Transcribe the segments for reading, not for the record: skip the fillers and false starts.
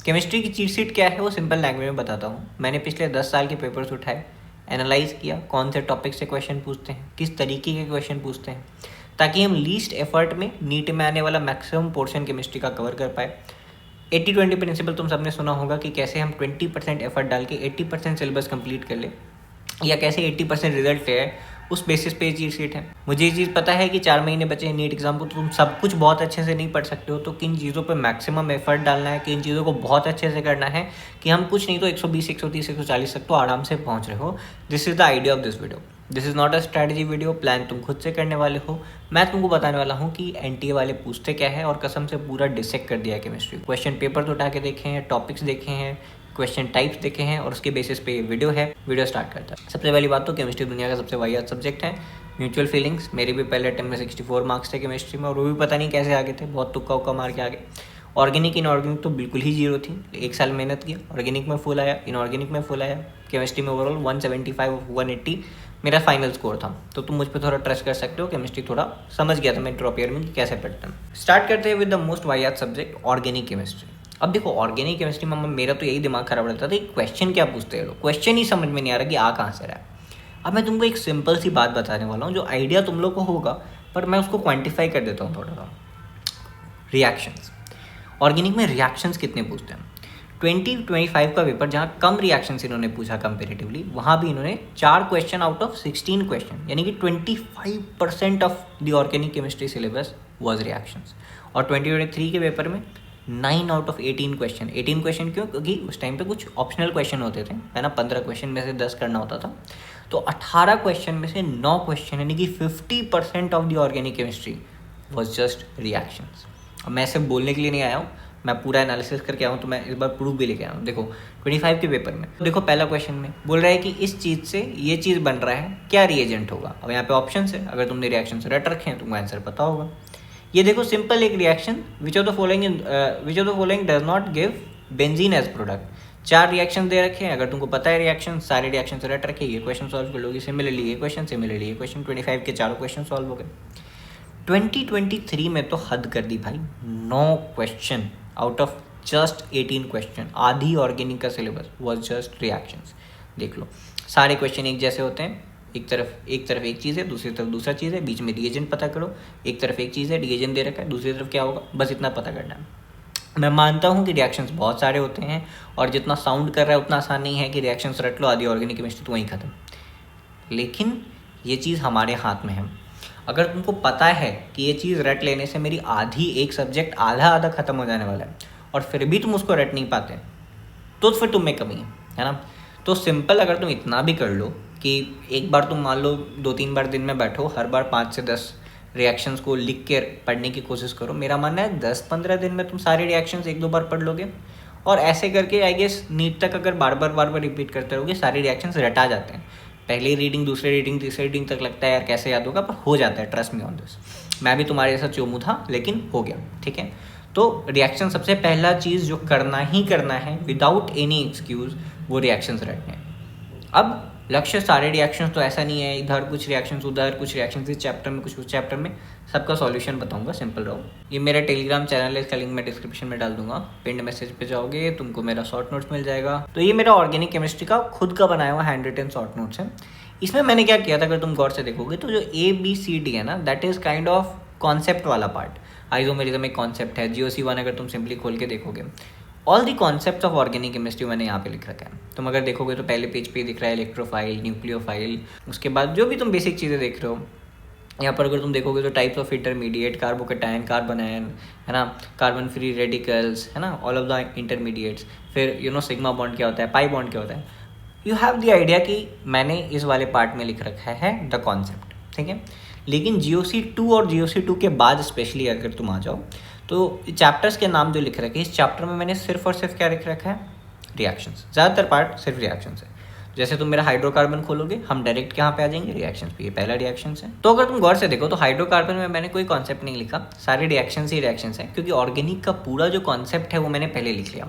Chemistry की cheat sheet क्या है वो सिंपल लैंग्वेज में बताता हूँ। मैंने पिछले 10 साल के पेपर्स उठाए, एनालाइज किया कौन से टॉपिक से क्वेश्चन पूछते हैं, किस तरीके के क्वेश्चन पूछते हैं, ताकि हम लीस्ट एफर्ट में नीट में आने वाला मैक्सिमम पोर्शन केमिस्ट्री का कवर कर पाए। 80-20 प्रिंसिपल तुम सबने सुना होगा कि कैसे हम 20% एफर्ट डाल के 80% सिलेबस कंप्लीट कर ले, या कैसे 80% रिजल्ट ले आए, उस बेसिस पे ये चीट शीट है। मुझे ये चीज़ पता है कि 4 महीने बचे हैं नीट एग्जाम को, तो तुम सब कुछ बहुत अच्छे से नहीं पढ़ सकते हो, तो किन चीज़ों पे मैक्सिमम एफर्ट डालना है, किन चीज़ों को बहुत अच्छे से करना है कि हम कुछ नहीं तो 120, 130, 140 तक तो आराम से पहुँच रहे हो। This is the idea of this video. This is not a strategy video, plan तुम खुद से करने वाले हो। मैं तुमको बताने वाला हूँ कि एनटीए वाले पूछते क्या है, और कसम से पूरा डिसेक्ट कर दिया है केमिस्ट्री। क्वेश्चन पेपर तो उठा के देखे हैं, टॉपिक्स देखे हैं, क्वेश्चन टाइप्स देखे हैं, और उसके बेसिस पे ये वीडियो है। वीडियो स्टार्ट करता है। सबसे पहली बात तो केमिस्ट्री दुनिया का सबसे वाहियात सब्जेक्ट है। म्यूचुअल फीलिंग्स, मेरे भी पहले अटेम्प्ट में 64 मार्क्स थे केमिस्ट्री में, और वो भी पता नहीं कैसे आगे थे, बहुत तुक्का उक्का मार के आगे। ऑर्गेनिक इनऑर्गेनिक तो बिल्कुल ही जीरो थी। 1 साल मेहनत किया, ऑर्गेनिक में फुल आया, इनऑर्गेनिक में फुल आया। केमिस्ट्री में ओवरऑल 175 180 मेरा फाइनल स्कोर था। तो तुम मुझ पर थोड़ा ट्रस्ट कर सकते हो, केमिस्ट्री थोड़ा समझ गया था मैं ड्रॉप ईयर में कि कैसे पढ़ते हैं। स्टार्ट करते हैं विद द मोस्ट वाहियात सब्जेक्ट, ऑर्गेनिक केमिस्ट्री। अब देखो, ऑर्गेनिक केमिस्ट्री में मेरा तो यही दिमाग खराब रहता था कि क्वेश्चन क्या पूछते हैं लोग, क्वेश्चन ही समझ में नहीं आ रहा कि आ कहाँ से रहा है। अब मैं तुमको एक सिंपल सी बात बताने वाला हूँ, जो आइडिया तुम लोग को होगा, पर मैं उसको क्वांटिफाई कर देता हूँ थोड़ा सा। रिएक्शंस, ऑर्गेनिक में रिएक्शंस कितने पूछते हैं? 2025 का पेपर जहाँ कम रिएक्शंस इन्होंने पूछा कंपेरेटिवली, वहाँ भी इन्होंने 4 क्वेश्चन आउट ऑफ 16 क्वेश्चन, यानी कि 25% of the organic chemistry syllabus was reactions. और 2023 के पेपर में 9 आउट ऑफ 18 क्वेश्चन। 18 क्वेश्चन क्यों? क्योंकि उस टाइम पे कुछ ऑप्शनल क्वेश्चन होते थे, है ना। 15 क्वेश्चन में से 10 करना होता था, तो 18 क्वेश्चन में से 9 क्वेश्चन, यानी कि 50% of the organic chemistry was just reactions. अब मैं सिर्फ बोलने के लिए नहीं आया हूँ, मैं पूरा एनालिसिस करके आया हूँ, तो मैं इस बार प्रूफ भी लेके आया हूँ। देखो 25 के पेपर में देखो, पहला क्वेश्चन में बोल रहा है कि इस चीज़ से ये चीज़ बन रहा है, क्या रिएजेंट होगा। अब यहाँ पे ऑप्शन है, अगर तुमने रिएक्शन से रट रखे हैं तुमको आंसर पता होगा। ये देखो सिंपल एक reaction, which of the following does not give benzene as product. 4 reaction दे रखे हैं, अगर तुमको पता है रिएक्शन, सारे रिएक्शन से रट रखे, ये क्वेश्चन सॉल्व कर लोगे। सिमिलरली ये क्वेश्चन, सिमिलरली ये क्वेश्चन, 25 के चारों क्वेश्चन सॉल्व हो गए। 2023 में तो हद कर दी भाई, 9 question out of just 18 question. आधी ऑर्गेनिक का सिलेबस वॉज जस्ट रिएक्शंस। देख लो, सारे क्वेश्चन एक जैसे होते हैं, एक तरफ एक चीज़ है, दूसरी तरफ दूसरा चीज़ है, बीच में रिएजेंट पता करो। एक तरफ एक चीज़ है, रिएजेंट दे रखा है, दूसरी तरफ क्या होगा, बस इतना पता करना है। मैं मानता हूँ कि रिएक्शंस बहुत सारे होते हैं, और जितना साउंड कर रहा है उतना आसान नहीं है कि रिएक्शंस रट लो, आधी ऑर्गेनिक केमिस्ट्री तो वहीं खत्म। लेकिन ये चीज़ हमारे हाथ में है। अगर तुमको पता है कि ये चीज़ रट लेने से मेरी आधी, एक सब्जेक्ट आधा खत्म हो जाने वाला है, और फिर भी तुम उसको रट नहीं पाते, तो फिर तुम में कमी है ना। तो सिंपल, अगर तुम इतना भी कर लो कि एक बार तुम मान लो 2-3 बार दिन में बैठो, हर बार 5 से 10 रिएक्शंस को लिख के पढ़ने की कोशिश करो। मेरा मानना है 10-15 दिन में तुम सारे रिएक्शंस 1-2 बार पढ़ लोगे, और ऐसे करके आई गेस नीट तक अगर बार बार रिपीट करते रहोगे, सारे रिएक्शंस रटा जाते हैं। पहली रीडिंग, दूसरी रीडिंग, तीसरी रीडिंग तक लगता है यार कैसे याद होगा, पर हो जाता है, ट्रस्ट मी ऑन दिस। मैं भी तुम्हारे जैसा चोमू था, लेकिन हो गया, ठीक है। तो रिएक्शन सबसे पहला चीज़ जो करना ही करना है विदाउट एनी एक्सक्यूज़, वो रिएक्शंस रटने हैं। अब लक्ष्य सारे रिएक्शंस तो ऐसा नहीं है, इधर कुछ रिएक्शंस, उधर कुछ रिएक्शंस, इस चैप्टर में कुछ, उस चैप्टर में, सबका सॉल्यूशन बताऊंगा, सिंपल रहो। ये मेरा टेलीग्राम चैनल है, इसका लिंक मैं डिस्क्रिप्शन में डाल दूंगा। पिंड मैसेज पे जाओगे, तुमको मेरा शॉर्ट नोट्स मिल जाएगा। तो ये मेरा ऑर्गेनिक केमिस्ट्री का खुद का बनाया हुआ हैंड रिटन शॉर्ट नोट्स है। इसमें मैंने क्या किया था, अगर तुम गौर से देखोगे तो जो ABCD है ना, that is kind of concept वाला पार्ट। आइसोमेरिज्म एक कॉन्सेप्ट है, GOC1 अगर तुम सिंपली खोल के देखोगे, all the concepts of organic chemistry मैंने यहाँ पे लिख रखा है। तुम अगर देखोगे तो पहले पेज पे दिख रहा है इलेक्ट्रोफाइल, न्यूक्लियोफाइल, उसके बाद जो भी तुम बेसिक चीज़ें देख रहे हो। यहाँ पर अगर तुम देखोगे तो टाइप्स ऑफ इंटरमीडिएट, कार्बोकेटायन, कार्बोनायन, है ना, कार्बन फ्री रेडिकल्स, है ना, ऑल ऑफ द इंटरमीडिएट्स। फिर सिग्मा बॉन्ड क्या होता है, पाई बॉन्ड क्या होता है। यू हैव द आइडिया कि मैंने इस वाले पार्ट में लिख रखा है द कॉन्सेप्ट, ठीक है। लेकिन GOC2 और GOC2 के बाद स्पेशली अगर तुम आ जाओ तो चैप्टर्स के नाम जो लिख रखे हैं, इस चैप्टर में मैंने सिर्फ और सिर्फ क्या लिख रखा है, रिएक्शंस। ज़्यादातर पार्ट सिर्फ रिएक्शंस है। जैसे तुम मेरा हाइड्रोकार्बन खोलोगे, हम डायरेक्ट कहाँ पे आ जाएंगे, रिएक्शंस पे। ये पहला रिएक्शंस है। तो अगर तुम गौर से देखो तो हाइड्रोकार्बन में मैंने कोई कॉन्सेप्ट नहीं लिखा, सारे रिएक्शंस ही रिएक्शंस हैं, क्योंकि ऑर्गेनिक का पूरा जो कॉन्सेप्ट है वो मैंने पहले लिख लिया।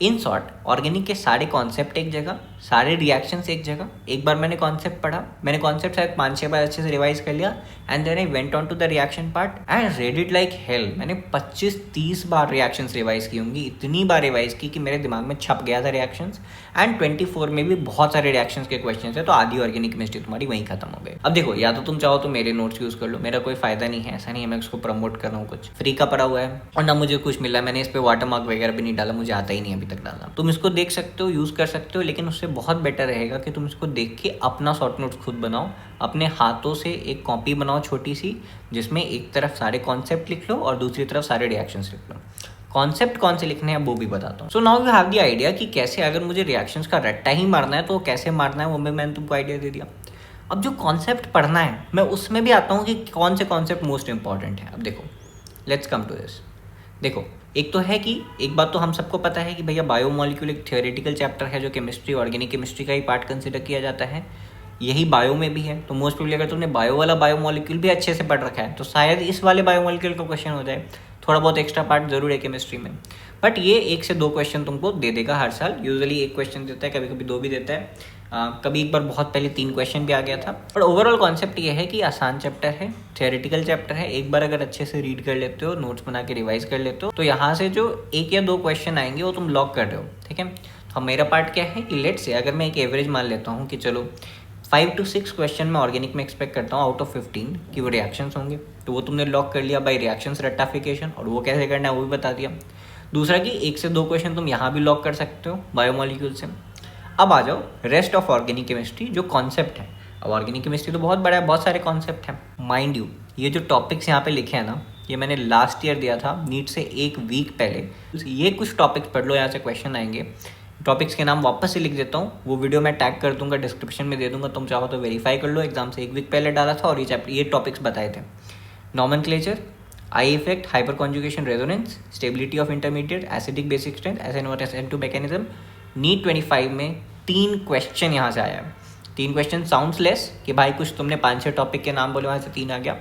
इन शॉर्ट ऑर्गेनिक के सारे कॉन्सेप्ट एक जगह, सारे रिएक्शंस एक जगह। एक बार मैंने कॉन्सेप्ट पढ़ा, मैंने कॉन्सेप्ट शायद 5-6 बार अच्छे से रिवाइज कर लिया, and then I went on to the reaction part and read it like hell. मैंने 25-30 बार रिएक्शंस रिवाइज की होंगी, इतनी बार रिवाइज की कि मेरे दिमाग में छप गया था रिएक्शंस। एंड 24 में भी बहुत सारे रिएक्शंस के क्वेश्चन है, तो आधी ऑर्गेनिक केमिस्ट्री तुम्हारी वहीं खत्म हो गई। अब देखो, या तो तुम चाहो तो मेरे नोट्स यूज कर लो, मेरा कोई फायदा नहीं है, ऐसा नहीं है मैं उसको प्रमोट कर रहा हूँ, कुछ फ्री का पड़ा हुआ है और ना मुझे कुछ मिला। मैंने इस पे वाटरमार्क वगैरह भी नहीं डाला, मुझे आता ही नहीं अभी तक डालना। तुम इसको देख सकते हो, यूज कर सकते हो, लेकिन उससे बहुत बेटर रहेगा कि तुम इसको देख के अपना शॉर्ट नोट्स खुद बनाओ, अपने हाथों से एक कॉपी बनाओ छोटी सी, जिसमें एक तरफ सारे कॉन्सेप्ट लिख लो और दूसरी तरफ सारे रिएक्शंस लिख लो। कॉन्सेप्ट कौन से लिखने हैं वो भी बताता हूँ। So now you have the idea कि कैसे अगर मुझे रिएक्शंस का रट्टा ही मारना है तो कैसे मारना है, वो भी मैंने तुमको आइडिया दे दिया। अब जो कॉन्सेप्ट पढ़ना है मैं उसमें भी आता हूँ कि कौन से कॉन्सेप्ट मोस्ट इंपॉर्टेंट है। अब देखो, लेट्स कम टू दिस। देखो, एक तो है कि एक बात तो हम सबको पता है कि भैया बायोमोलिक्यूल एक थियोरेटिकल चैप्टर है जो केमिस्ट्री, ऑर्गेनिक केमिस्ट्री का ही पार्ट कंसिडर किया जाता है, यही बायो में भी है। तो मोस्ट प्रोबेबली अगर तुमने बायो वाला बायोमोलिक्यूल भी अच्छे से पढ़ रखा है तो शायद इस वाले बायोमोलिक्यूल का क्वेश्चन हो जाए। थोड़ा बहुत एक्स्ट्रा पार्ट जरूर है केमिस्ट्री में, बट ये 1 से 2 क्वेश्चन तुमको दे देगा हर साल। यूजुअली 1 क्वेश्चन देता है, कभी कभी 2 भी देता है। कभी एक बार बहुत पहले 3 क्वेश्चन भी आ गया था। पर ओवरऑल कॉन्सेप्ट ये है कि आसान चैप्टर है, थियोरेटिकल चैप्टर है। एक बार अगर अच्छे से रीड कर लेते हो, नोट्स बना के रिवाइज कर लेते हो, तो यहाँ से जो 1 या 2 क्वेश्चन आएंगे वो तुम लॉक कर रहे हो, ठीक है। तो मेरा पार्ट क्या है कि लेट्स से अगर मैं एक एवरेज मान लेता हूँ कि चलो 5 to 6 क्वेश्चन मैं ऑर्गेनिक में एक्सपेक्ट करता हूँ आउट ऑफ 15 कि वो रिएक्शंस होंगे, तो वो तुमने लॉक कर लिया बाई रिएक्शंस रेक्टिफिकेशन, और वो कैसे करना है वो भी बता दिया। दूसरा कि 1 से 2 क्वेश्चन तुम यहाँ भी लॉक कर सकते हो बायोमोलिक्यूल से। अब आ जाओ रेस्ट ऑफ ऑर्गेनिक केमिस्ट्री, जो कॉन्सेप्ट है। अब ऑर्गेनिक केमिस्ट्री तो बहुत बड़ा है, बहुत सारे कॉन्सेप्ट हैं। माइंड यू, ये जो टॉपिक्स यहाँ पे लिखे हैं ना, ये मैंने लास्ट ईयर दिया था नीट से 1 वीक पहले। ये कुछ टॉपिक्स पढ़ लो, यहाँ से क्वेश्चन आएंगे। टॉपिक्स के नाम वापस से लिख देता हूँ, वो वीडियो मैं टैग कर दूंगा, डिस्क्रिप्शन में दे दूंगा, तुम चाहो तो वेरीफाई कर लो। एग्जाम से 1 वीक पहले डाला था और ये टॉपिक्स बताए थे। Nomenclature, I effect, hyper conjugation resonance, stability of intermediate, acidic basic strength, SN1 SN2 mechanism. NEET 25 में 3 क्वेश्चन यहाँ से आया है। 3 क्वेश्चन साउंड्स लेस कि भाई कुछ तुमने 5-6 टॉपिक के नाम बोले, वहाँ से 3 आ गया,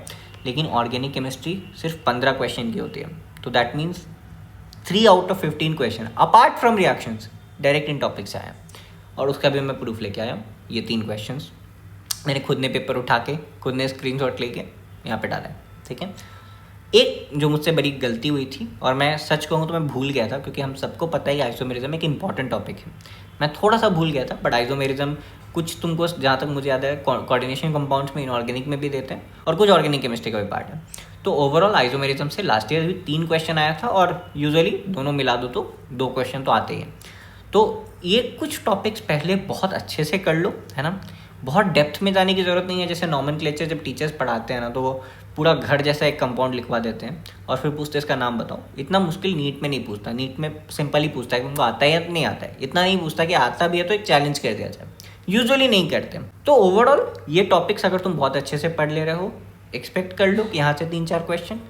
लेकिन ऑर्गेनिक केमिस्ट्री सिर्फ 15 क्वेश्चन की होती है। तो that means 3 out of 15 question apart from reactions direct in topic से आया, और उसका भी मैं प्रूफ लेके आया। ये 3 क्वेश्चंस मैंने खुद ने पेपर उठा के, खुद ने स्क्रीनशॉट लेके यहाँ पे डाला है, ठीक है। एक जो मुझसे बड़ी गलती हुई थी, और मैं सच कहूँ तो मैं भूल गया था, क्योंकि हम सबको पता है आइसोमेरिज्म एक इंपॉर्टेंट टॉपिक है। मैं थोड़ा सा भूल गया था, बट आइसोमेरिज्म कुछ तुमको जहाँ तक मुझे याद है कोऑर्डिनेशन कंपाउंड्स में इनऑर्गेनिक में भी देते हैं, और कुछ ऑर्गेनिक केमिस्ट्री का भी पार्ट है। तो ओवरऑल आइसोमेरिज्म से लास्ट ईयर भी 3 क्वेश्चन आया था, और यूजुअली दोनों मिला दो तो 2 क्वेश्चन तो आते ही हैं। तो ये कुछ टॉपिक्स पहले बहुत अच्छे से कर लो, है ना। बहुत डेप्थ में जाने की ज़रूरत नहीं है। जैसे नॉमेनक्लेचर जब टीचर्स पढ़ाते हैं ना, तो वो पूरा घर जैसा एक कंपाउंड लिखवा देते हैं और फिर पूछते हैं इसका नाम बताओ। इतना मुश्किल नीट में नहीं पूछता, नीट में सिंपल ही पूछता है कि उनको आता है या नहीं आता है। इतना नहीं पूछता कि आता भी है तो एक चैलेंज कर दिया जाए, यूजुअली नहीं करते। तो ओवरऑल ये टॉपिक्स अगर तुम बहुत अच्छे से पढ़ ले रहे हो, एक्सपेक्ट कर लो कि यहाँ से 3-4 क्वेश्चन,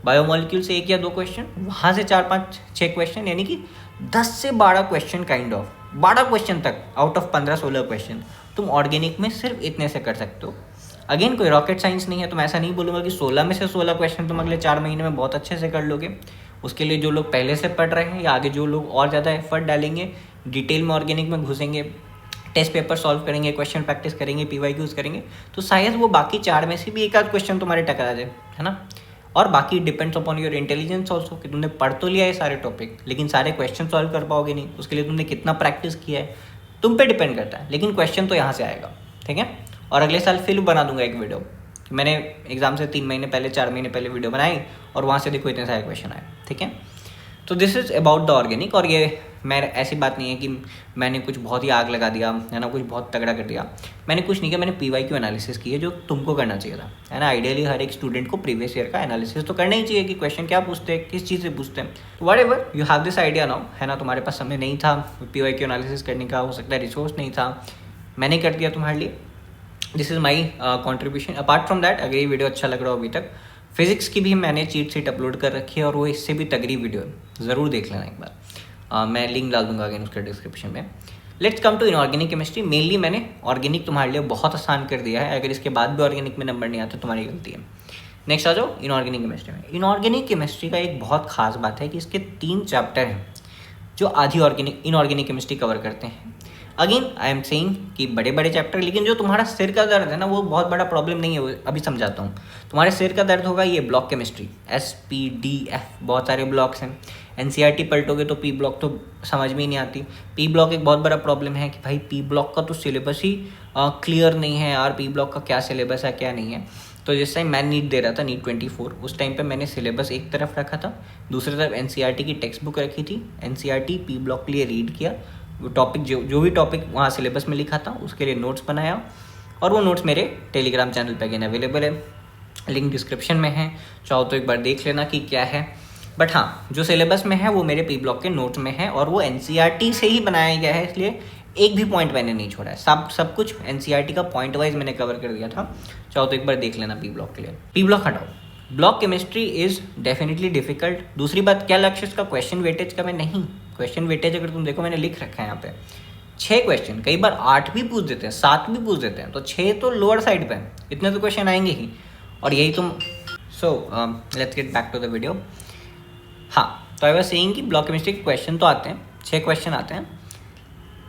बायोमोलिक्यूल से 1 या 2 क्वेश्चन, वहाँ से 4-5-6 क्वेश्चन, यानी कि 10 से 12 क्वेश्चन, काइंड ऑफ 12 क्वेश्चन तक आउट ऑफ 15-16 क्वेश्चन तुम ऑर्गेनिक में सिर्फ इतने से कर सकते हो। अगेन कोई रॉकेट साइंस नहीं है, तो मैं ऐसा नहीं बोलूँगा कि 16 में से 16 क्वेश्चन तुम अगले 4 महीने में बहुत अच्छे से कर लोगे। उसके लिए जो लोग पहले से पढ़ रहे हैं या आगे जो लोग और ज़्यादा एफर्ट डालेंगे, डिटेल में ऑर्गेनिक में घुसेंगे, टेस्ट पेपर सॉल्व करेंगे, क्वेश्चन प्रैक्टिस करेंगे, PYQs करेंगे, तो शायद वो बाकी 4 में से भी 1 आध क्वेश्चन तुम्हारे टकरा जाए, है ना। और बाकी depends upon your intelligence also, कि तुमने पढ़ तो लिया है सारे टॉपिक, लेकिन सारे क्वेश्चन सॉल्व कर पाओगे नहीं। उसके लिए तुमने कितना प्रैक्टिस किया है, तुम पे डिपेंड करता है। लेकिन क्वेश्चन तो यहाँ से आएगा, ठीक है। और अगले साल फिर बना दूंगा एक वीडियो। मैंने एग्जाम से 3 महीने पहले, 4 महीने पहले वीडियो बनाई, और वहाँ से देखो इतने सारे क्वेश्चन आए, ठीक है। तो this is about the organic. और ये मैं ऐसी बात नहीं है कि मैंने कुछ बहुत ही आग लगा दिया, है ना, कुछ बहुत तगड़ा कर दिया। मैंने कुछ नहीं किया, मैंने PYQ एनालिसिस की है, जो तुमको करना चाहिए था, है ना। आइडियली हर एक स्टूडेंट को प्रीवियस ईयर का एनालिसिस तो करना ही चाहिए कि क्वेश्चन क्या पूछते हैं, किस चीज़ से पूछते हैं। What ever you have this idea now, है ना। तुम्हारे पास समय नहीं था PYQ एनालिसिस करने का, हो सकता है रिसोर्स नहीं था, मैंने कर दिया तुम्हारे लिए। This is my contribution. Apart from that, अगर ये वीडियो अच्छा लग रहा हो अभी तक, फिजिक्स की भी मैंने चीट शीट अपलोड कर रखी है, और वो इससे भी तगड़ी वीडियो है, ज़रूर देख लेना एक बार। मैं लिंक डाल दूंगा अगेन उसके डिस्क्रिप्शन में। Let's come to inorganic chemistry. Mainly मैंने ऑर्गेनिक तुम्हारे लिए बहुत आसान कर दिया है, अगर इसके बाद भी ऑर्गेनिक में नंबर नहीं आते तुम्हारी गलती है। नेक्स्ट आ जाओ इनऑर्गेनिक केमिस्ट्री में। इनऑर्गेनिक केमिस्ट्री का एक बहुत खास बात है कि इसके 3 चैप्टर हैं जो आधी ऑर्गेनिक इनऑर्गेनिक केमिस्ट्री कवर करते हैं। अगेन आई एम सेइंग कि बड़े बड़े चैप्टर, लेकिन जो तुम्हारा सिर का दर्द है ना वो बहुत बड़ा प्रॉब्लम नहीं है, वो अभी समझाता हूँ। तुम्हारे सिर का दर्द होगा ये ब्लॉक केमिस्ट्री, SPDF, बहुत सारे ब्लॉक्स हैं। NCERT पलटोगे तो P ब्लॉक तो समझ में ही नहीं आती। P ब्लॉक एक बहुत बड़ा प्रॉब्लम है कि भाई P ब्लॉक का तो सिलेबस ही क्लियर नहीं है यार, P ब्लॉक का क्या सिलेबस है क्या नहीं है। तो जिस टाइम मैं नीट दे रहा था, नीट 24, उस टाइम पे मैंने सिलेबस एक तरफ रखा था, दूसरी तरफ NCERT की टेक्स्ट बुक रखी थी। NCERT P ब्लॉक के लिए रीड किया, वो टॉपिक जो भी टॉपिक वहाँ सिलेबस में लिखा था उसके लिए नोट्स बनाया, और वो नोट्स मेरे टेलीग्राम चैनल पे अगेन अवेलेबल है, लिंक डिस्क्रिप्शन में है, चाहो तो एक बार देख लेना कि क्या है। बट हाँ, जो सिलेबस में है वो मेरे P ब्लॉक के नोट्स में है, और वो NCERT से ही बनाया गया है, इसलिए एक भी पॉइंट मैंने नहीं छोड़ा है। सब कुछ NCERT का पॉइंट वाइज मैंने कवर कर दिया था, चाहो तो एक बार देख लेना P ब्लॉक के लिए। P ब्लॉक हटाओ, block chemistry is definitely difficult. दूसरी बात, क्या लक्ष्य इसका क्वेश्चन वेटेज का? मैं नहीं, क्वेश्चन वेटेज अगर तुम देखो मैंने लिख रखा है यहाँ पे 6 क्वेश्चन, कई बार 8 भी पूछ देते हैं, 7 भी पूछ देते हैं, तो 6 तो लोअर साइड पे हैं, इतने तो क्वेश्चन आएंगे ही। और यही तुम let's get back to the video. हाँ, तो आई वाज सेइंग कि ब्लॉक केमिस्ट्री के क्वेश्चन तो आते हैं, 6 क्वेश्चन आते हैं,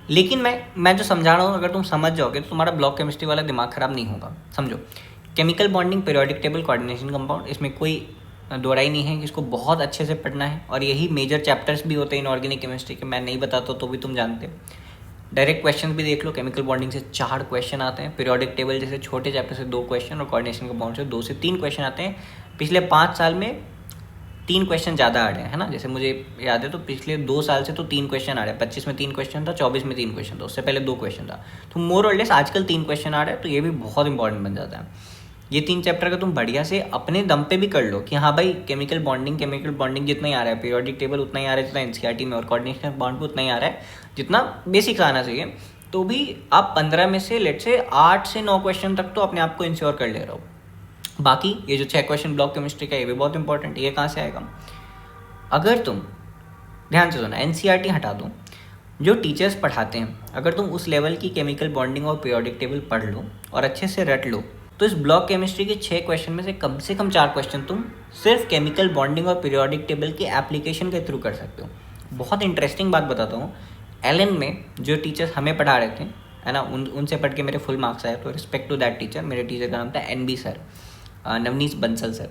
लेकिन मैं जो समझा रहा हूँ अगर तुम समझ जाओगे तो तुम्हारा ब्लॉक केमिस्ट्री वाला दिमाग खराब नहीं होगा। समझो, chemical bonding, periodic table, coordination compound, इसमें कोई दो राय नहीं है कि इसको बहुत अच्छे से पढ़ना है, और यही मेजर चैप्टर्स भी होते हैं इनऑर्गेनिक केमिस्ट्री के। मैं नहीं बताता तो भी तुम जानते। डायरेक्ट क्वेश्चन भी देख लो, केमिकल बॉन्डिंग से 4 क्वेश्चन आते हैं, पीरियोडिक टेबल जैसे छोटे चैप्टर से 2 क्वेश्चन, और कोऑर्डिनेशन कंपाउंड से 2 से 3 क्वेश्चन आते हैं। पिछले 5 साल में 3 क्वेश्चन ज़्यादा आ रहे हैं, है ना, जैसे मुझे याद है तो पिछले 2 साल से तो 3 क्वेश्चन आ रहे हैं। 25 में 3 क्वेश्चन था, 24 में 3 क्वेश्चन था, उससे पहले 2 क्वेश्चन था, तो मोर और लेस आजकल 3 क्वेश्चन आ रहे हैं, तो ये भी बहुत इंपॉर्टेंट बन जाता है। ये 3 चैप्टर का तुम बढ़िया से अपने दम पे भी कर लो कि हाँ भाई केमिकल बॉन्डिंग जितना ही आ रहा है, पीरियोडिक टेबल उतना ही आ रहा है जितना NCERT में, और कोऑर्डिनेशन बॉन्ड भी उतना ही आ रहा है जितना बेसिक्स आना चाहिए, तो भी आप 15 में से लेट से 8 से 9 क्वेश्चन तक तो अपने आप को इंश्योर कर ले रहे हो। बाकी ये जो 6 क्वेश्चन ब्लॉक केमिस्ट्री का, ये भी बहुत इंपॉर्टेंट। ये कहाँ से आएगा? अगर तुम ध्यान से सुना, NCERT हटा दो, जो टीचर्स पढ़ाते हैं, अगर तुम उस लेवल की केमिकल बॉन्डिंग और पीरियोडिक टेबल पढ़ लो और अच्छे से रट लो, तो इस ब्लॉक केमिस्ट्री के 6 क्वेश्चन में से कम 4 क्वेश्चन तुम सिर्फ केमिकल बॉन्डिंग और पीरियोडिक टेबल के एप्लीकेशन के थ्रू कर सकते हो। बहुत इंटरेस्टिंग बात बताता हूँ, LN में जो टीचर्स हमें पढ़ा रहे थे, है ना, उनसे पढ़ के मेरे फुल मार्क्स आए, तो रिस्पेक्ट टू दैट टीचर। मेरे टीचर का नाम था NB sir, Navneet Bansal sir.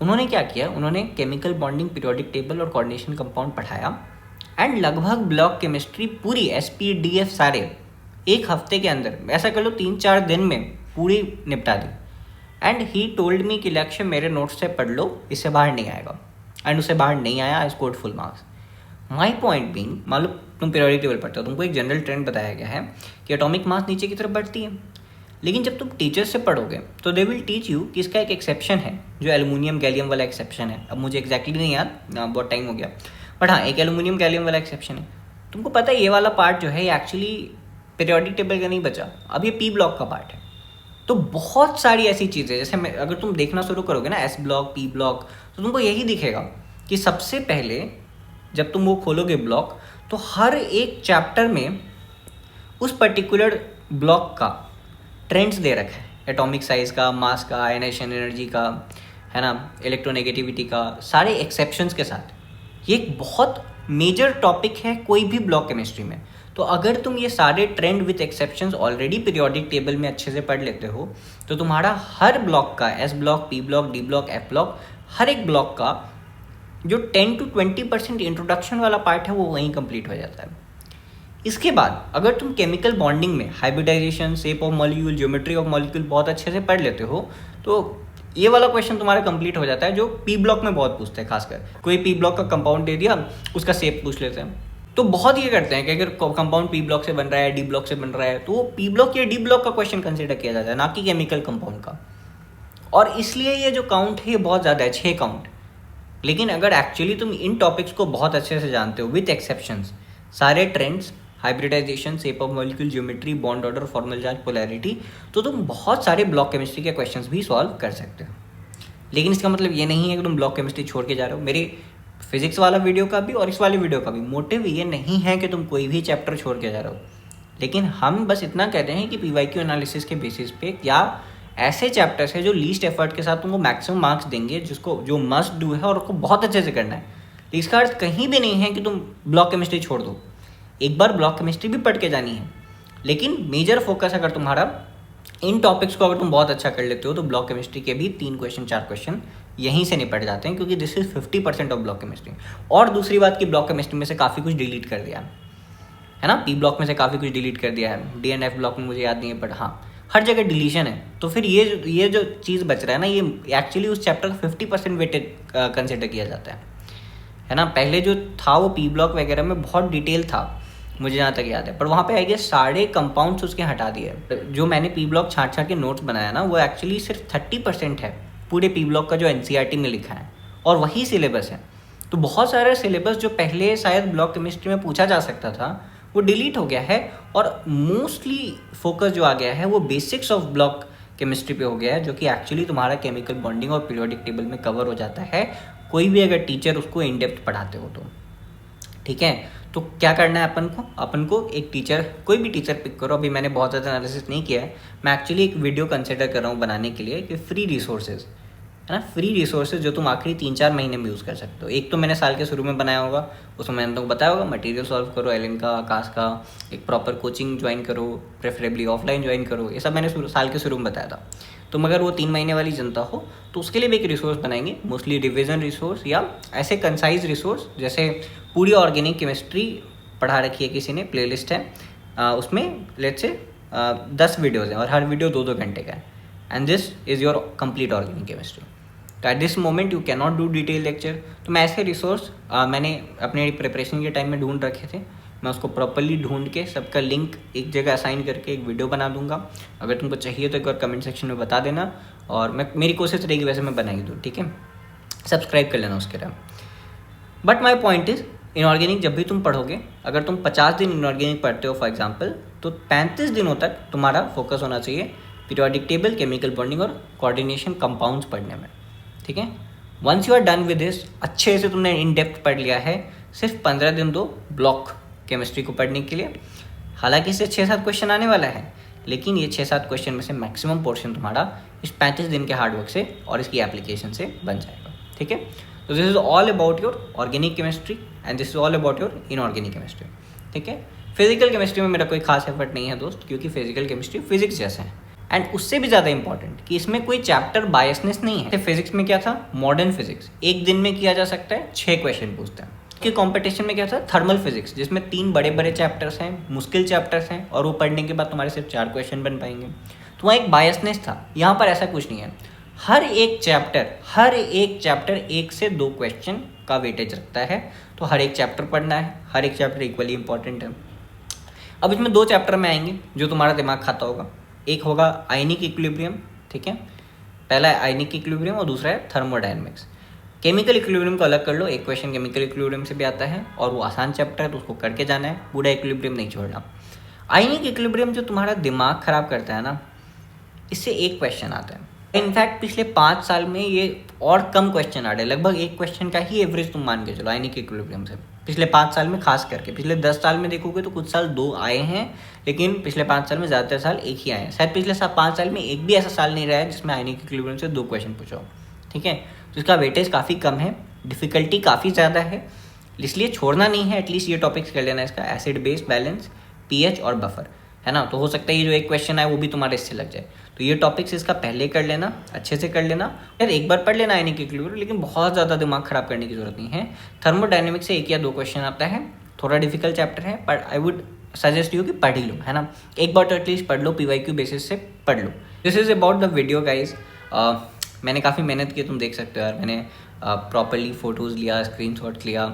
उन्होंने क्या किया, उन्होंने केमिकल बॉन्डिंग, पीरियोडिक टेबल और कोऑर्डिनेशन कंपाउंड पढ़ाया, एंड लगभग ब्लॉक केमिस्ट्री पूरी SPDF सारे एक हफ्ते के अंदर, ऐसा कर लो 3-4 दिन में पूरी निपटा दी। एंड ही टोल्ड मी कि लक्ष्य मेरे नोट्स से पढ़ लो, इससे बाहर नहीं आएगा। एंड उससे बाहर नहीं आया, I scored full marks. My point being, मान लो तुम पीरियोडिक टेबल पढ़ते हो, तुमको एक जनरल ट्रेंड बताया गया है कि एटॉमिक मास नीचे की तरफ बढ़ती है, लेकिन जब तुम टीचर्स से पढ़ोगे तो दे विल टीच यू कि इसका एक एक्सेप्शन है, जो एल्यूमिनियम गैलियम वाला एक्सेप्शन है। अब मुझे एक्जैक्टली नहीं याद, बहुत टाइम हो गया, बट हाँ एक एल्यूमिनियम गैलियम वाला एक्सेप्शन है। तुमको पता है ये वाला पार्ट जो है ये एक्चुअली पीरियोडिक टेबल का नहीं बचा, अब ये P ब्लॉक का पार्ट है। तो बहुत सारी ऐसी चीज़ें, जैसे अगर तुम देखना शुरू करोगे ना S ब्लॉक, P ब्लॉक, तो तुमको यही दिखेगा कि सबसे पहले जब तुम वो खोलोगे ब्लॉक, तो हर एक चैप्टर में उस पर्टिकुलर ब्लॉक का ट्रेंड्स दे रखा है, एटॉमिक साइज का, मास का, आयनाइजेशन एनर्जी का, है ना, इलेक्ट्रोनेगेटिविटी का, सारे एक्सेप्शंस के साथ। ये एक बहुत मेजर टॉपिक है कोई भी ब्लॉक केमिस्ट्री में। तो अगर तुम ये सारे trend with exceptions already periodic table में अच्छे से पढ़ लेते हो, तो तुम्हारा हर ब्लॉक का, S block, P block, D block, F block, हर एक ब्लॉक का जो 10 to 20% इंट्रोडक्शन वाला पार्ट है वो वहीं कंप्लीट हो जाता है। इसके बाद अगर तुम केमिकल बॉन्डिंग में hybridisation, shape of molecule, geometry of molecule बहुत अच्छे से पढ़ लेते हो, तो ये वाला क्वेश्चन तुम्हारा कंप्लीट हो जाता है, जो P ब्लॉक में बहुत पूछते हैं। खासकर कोई P ब्लॉक का कंपाउंड दे दिया, उसका शेप पूछ लेते हैं। तो बहुत ये करते हैं कि अगर कंपाउंड P ब्लॉक से बन रहा है, D ब्लॉक से बन रहा है, तो वो P ब्लॉक या D ब्लॉक का क्वेश्चन कंसिडर किया जाता है, ना कि केमिकल कंपाउंड का। और इसलिए ये जो काउंट है ये बहुत ज़्यादा है, 6 काउंट। लेकिन अगर एक्चुअली तुम इन टॉपिक्स को बहुत अच्छे से जानते हो विथ एक्सेप्शंस, सारे trends, hybridisation, shape of molecule, geometry, bond order, formal charge, polarity, तो तुम बहुत सारे ब्लॉक केमिस्ट्री के क्वेश्चंस भी सॉल्व कर सकते हो। लेकिन इसका मतलब ये नहीं है कि तुम ब्लॉक केमिस्ट्री छोड़ के जा रहे हो। मेरी फिजिक्स वाला वीडियो का भी और इस वाले वीडियो का भी मोटिव ये नहीं है कि तुम कोई भी चैप्टर छोड़ के जा रहे हो, लेकिन हम बस इतना कहते हैं कि PYQ एनालिसिस के बेसिस पे क्या ऐसे चैप्टर्स है जो लीस्ट एफर्ट के साथ तुमको मैक्सिमम मार्क्स देंगे, जो मस्ट डू है और उसको बहुत अच्छे से करना है। तो इसका अर्थ कहीं भी नहीं है कि तुम ब्लॉक केमिस्ट्री छोड़ दो, एक बार ब्लॉक केमिस्ट्री भी पढ़ के जानी है, लेकिन मेजर फोकस अगर तुम्हारा इन टॉपिक्स को अगर तुम बहुत अच्छा कर लेते हो तो ब्लॉक केमिस्ट्री के भी 3 क्वेश्चन 4 क्वेश्चन यहीं से निपट जाते हैं, क्योंकि this is 50% of block chemistry. और दूसरी बात कि ब्लॉक केमिस्ट्री में से काफ़ी कुछ डिलीट कर दिया है ना, पी ब्लॉक में से काफ़ी कुछ डिलीट कर दिया है, डी एंड एफ ब्लॉक में मुझे याद नहीं है, बट हाँ हर जगह डिलीशन है। तो फिर ये जो चीज़ बच रहा है ना, ये एक्चुअली उस चैप्टर का 50% वेटेड कंसिडर किया जाता है ना। पहले जो था वो पी ब्लॉक वगैरह में बहुत डिटेल था, मुझे जहाँ तक याद है, पर वहाँ पे आई गेस सारे कंपाउंड्स उसके हटा दिए। जो मैंने पी ब्लॉक छाँट छाँट के नोट्स बनाया ना, वो एक्चुअली सिर्फ 30% है पूरे पी ब्लॉक का जो एनसीईआरटी में लिखा है, और वही सिलेबस है। तो बहुत सारे सिलेबस जो पहले शायद ब्लॉक केमिस्ट्री में पूछा जा सकता था वो डिलीट हो गया है, और मोस्टली फोकस जो आ गया है वो बेसिक्स ऑफ ब्लॉक केमिस्ट्री पे हो गया है, जो कि एक्चुअली तुम्हारा केमिकल बॉन्डिंग और पीरियोडिक टेबल में कवर हो जाता है, कोई भी अगर टीचर उसको इन डेप्थ पढ़ाते हो तो। ठीक है, तो क्या करना है अपन को एक टीचर, कोई भी टीचर पिक करो। अभी मैंने बहुत ज़्यादा एनालिसिस नहीं किया है, मैं एक्चुअली एक वीडियो कंसिडर कर रहा हूँ बनाने के लिए कि फ्री रिसोर्सेज है ना, फ्री रिसोर्सेज जो तुम आखिरी 3-4 महीने में यूज़ कर सकते हो। एक तो मैंने साल के शुरू में बनाया होगा, उसमें मैंने तुमको बताया होगा मटेरियल सॉल्व करो, एलन का, आकाश का, एक प्रॉपर कोचिंग ज्वाइन करो, प्रेफरेबली ऑफलाइन ज्वाइन करो, ये सब मैंने साल के शुरू में बताया था। तुम अगर वो 3 महीने वाली जनता हो तो उसके लिए भी एक रिसोर्स बनाएंगे, मोस्टली रिविजन रिसोर्स या ऐसे कंसाइज रिसोर्स, जैसे पूरी ऑर्गेनिक केमिस्ट्री पढ़ा रखी है किसी ने, प्लेलिस्ट है, उसमें लेट्स से 10 वीडियोज़ हैं और हर वीडियो 2-2 घंटे का है, and this is your complete organic chemistry. तो at this moment you can not do detail lecture. तो मैं ऐसे रिसोर्स मैंने अपने प्रिपरेशन के टाइम में ढूंढ रखे थे, मैं उसको प्रॉपरली ढूंढ के सबका लिंक एक जगह असाइन करके एक वीडियो बना दूंगा। अगर तुमको चाहिए तो एक बार कमेंट सेक्शन में बता देना, और मेरी कोशिश रहेगी वैसे मैं बनाई दूँ। ठीक है, सब्सक्राइब कर लेना उसके लिए। But my point is, inorganic जब भी तुम पढ़ोगे, अगर तुम 50 दिन इनऑर्गेनिक पढ़ते हो फॉर एग्जांपल, तो 35 दिनों तक तुम्हारा फोकस होना चाहिए पीरियोडिक टेबल, केमिकल बॉन्डिंग और कोऑर्डिनेशन कंपाउंड्स पढ़ने में। ठीक है, once you are done with this, अच्छे से तुमने इन डेप्थ पढ़ लिया है, सिर्फ 15 दिन दो ब्लॉक केमिस्ट्री को पढ़ने के लिए। हालांकि इससे 6-7 क्वेश्चन आने वाला है, लेकिन ये 6-7 क्वेश्चन में से मैक्सिमम पोर्शन तुम्हारा इस 35 दिन के हार्डवर्क से और इसकी एप्लीकेशन से बन जाएगा। ठीक है, तो this is all about your organic chemistry and this is all about your inorganic chemistry. ठीक है, फिजिकल केमिस्ट्री में मेरा कोई खास एफर्ट नहीं है दोस्त, क्योंकि फिजिकल केमिस्ट्री फिजिक्स जैसा है, एंड उससे भी ज़्यादा इंपॉर्टेंट कि इसमें कोई चैप्टर बायसनेस नहीं है। फिजिक्स में क्या था, मॉडर्न फिजिक्स, एक दिन में किया जा सकता है, 6 क्वेश्चन पूछते हैं। कि कंपटीशन में क्या था, थर्मल फिजिक्स, जिसमें 3 बड़े बड़े चैप्टर्स हैं, मुश्किल चैप्टर्स हैं, और वो पढ़ने के बाद तुम्हारे सिर्फ 4 क्वेश्चन बन पाएंगे। तो वहाँ एक बायसनेस था, यहाँ पर ऐसा कुछ नहीं है। हर एक चैप्टर 1 से 2 क्वेश्चन का वेटेज रखता है, तो हर एक चैप्टर पढ़ना है, हर एक चैप्टर इक्वली इंपॉर्टेंट है। अब इसमें 2 चैप्टर में आएंगे जो तुम्हारा दिमाग खाता होगा, एक होगा आयनिक इक्विलिब्रियम। ठीक है, पहला है आयनिक इक्विलिब्रियम और दूसरा है थर्मोडायनेमिक्स। केमिकल इक्विलिब्रियम को अलग कर लो, एक क्वेश्चन केमिकल इक्विलिब्रियम से भी आता है और वो आसान चैप्टर है, तो उसको करके जाना है, पूरा इक्विलिब्रियम नहीं छोड़ना। आयनिक इक्विलिब्रियम जो तुम्हारा दिमाग खराब करता है ना, इससे एक क्वेश्चन आता है। इनफैक्ट पिछले 5 साल में ये और कम क्वेश्चन आ रहे हैं, लगभग 1 क्वेश्चन का ही एवरेज तुम मान के चलो आयनिक इक्विलिब्रियम से, पिछले 5 साल में खास करके। पिछले 10 साल में देखोगे तो कुछ साल 2 आए हैं, लेकिन पिछले 5 साल में ज़्यादातर साल 1 ही आए हैं। शायद पिछले 5 साल में एक भी ऐसा साल नहीं रहा है जिसमें आयनिक इक्विलिब्रियम से 2 क्वेश्चन पूछो। ठीक है, तो इसका वेटेज काफ़ी कम है, डिफ़िकल्टी काफ़ी ज़्यादा है, इसलिए छोड़ना नहीं है। एटलीस्ट ये टॉपिक्स कर लेना, इसका एसिड बेस बैलेंस, पीएच और बफर, है ना। तो हो सकता है ये जो एक क्वेश्चन है वो भी तुम्हारे इससे लग जाए, तो ये टॉपिक्स इसका पहले कर लेना, अच्छे से कर लेना। यार एक बार पढ़ लेना आयनिक इक्विलिब्रियम, लेकिन बहुत ज़्यादा दिमाग खराब करने की जरूरत नहीं है। थर्मोडायनेमिक्स से 1 या 2 क्वेश्चन आता है, थोड़ा डिफिकल्ट चैप्टर है, but I would suggest you कि पढ़ ही लो, है ना। एक बार तो एटलीस्ट पढ़ लो, PYQ बेसिस से पढ़ लो। This is about the video guys. मैंने काफ़ी मेहनत की, तुम देख सकते हो यार। मैंने प्रॉपरली फ़ोटोज़ लिया, स्क्रीनशॉट्स लिया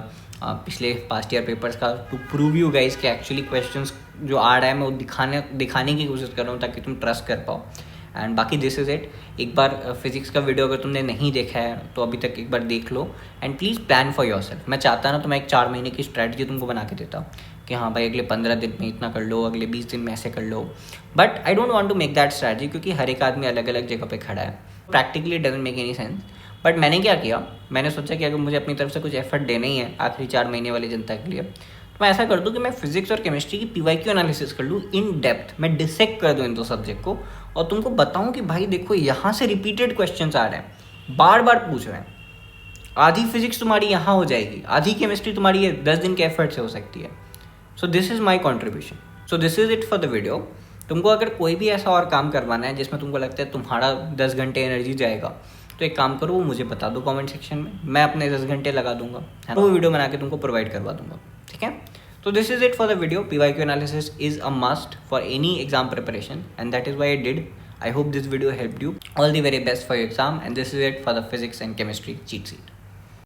पिछले पास्ट ईयर पेपर्स का, टू प्रूव यू गाइज कि एक्चुअली क्वेश्चंस जो आ रहा है मैं वो दिखाने की कोशिश कर रहा हूँ, ताकि तुम ट्रस्ट कर पाओ। एंड बाकी दिस इज़ इट। एक बार फिजिक्स का वीडियो अगर तुमने नहीं देखा है तो अभी तक एक बार देख लो, and please plan for yourself. मैं चाहता ना तो मैं एक 4 महीने की स्ट्रैटेजी तुमको बना के देता कि हाँ भाई अगले 15 दिन में इतना कर लो, अगले 20 दिन में ऐसे कर लो, but I don't want to make that strategy, क्योंकि हर एक आदमी अलग अलग जगह पे खड़ा है, practically doesn't make any sense. But मैंने क्या किया, मैंने सोचा कि अगर मुझे अपनी तरफ से कुछ एफर्ट देना ही है आखिरी 4 महीने वाली जनता के लिए, तो मैं ऐसा कर दूँ कि मैं फिजिक्स और केमिस्ट्री की PYQ एनालिसिस कर लूँ इन डेप्थ, मैं डिसेक्ट कर दूँ इन 2 सब्जेक्ट को, और तुमको बताऊँ कि भाई देखो यहाँ से रिपीटेड क्वेश्चन आ रहे हैं, बार बार पूछ रहे हैं, आधी फिजिक्स तुम्हारी यहाँ हो जाएगी, आधी केमिस्ट्री तुम्हारी 10 दिन के एफर्ट से हो सकती है. So this is my contribution. So this is it for the video. तुमको अगर कोई भी ऐसा और काम करवाना है जिसमें तुमको लगता है तुम्हारा 10 घंटे एनर्जी जाएगा, तो एक काम करो, वो मुझे बता दो कमेंट सेक्शन में, मैं अपने 10 घंटे लगा दूंगा, है ना, वो वीडियो बना के तुमको प्रोवाइड करवा दूंगा. ठीक है. तो this is it for the video. PYQ analysis is a must for any exam preparation and that is why I did. I hope this video helped you. All the very best for your exam, and this is it for the physics and chemistry cheat sheet.